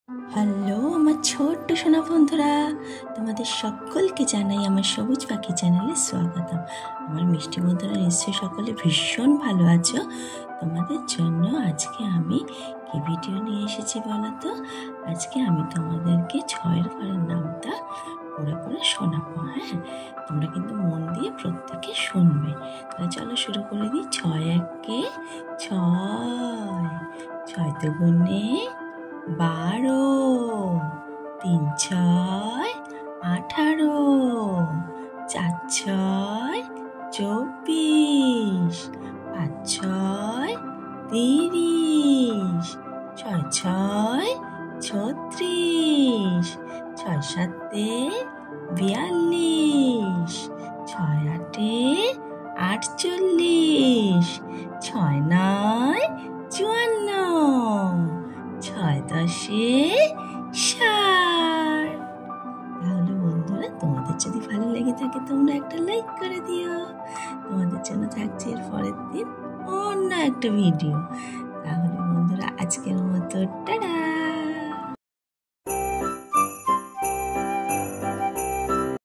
Hello আমার ছোট্ট সোনা বন্ধুরা, তোমাদের সকলকে জানাই আমার সবুজ পাখি চ্যানেলে স্বাগতম। আমার মিষ্টি বন্ধুরা নিশ্চয়ই সকলে ভীষণ ভালো আছো। তোমাদের জন্য আজকে আমি কি ভিডিও নিয়ে এসেছি বলো তো। আজকে আমি তোমাদেরকে ছয়ের ঘরের নামটা পড়ে পড়ে শোনাবো। হ্যাঁ, তোমরা কিন্তু মন দিয়ে প্রত্যেকে শুনবে। তাহলে চলো শুরু করে দিই। 6 একে 6, 6 দুগুণে 12, 3 6 18, 4 6 24, 5 6 30, 6 6 36, 6 7 42, 6 8 48, 6 9 54, 6 10 60। তাহলে বন্ধুরা, তোমাদের যদি ভালো লেগে থাকে তোমরা একটা লাইক করে দিও। তোমাদের জন্য থাকছে এর পরের দিন অন্য একটা ভিডিও। তাহলে বন্ধুরা, আজকের মতো টাটা।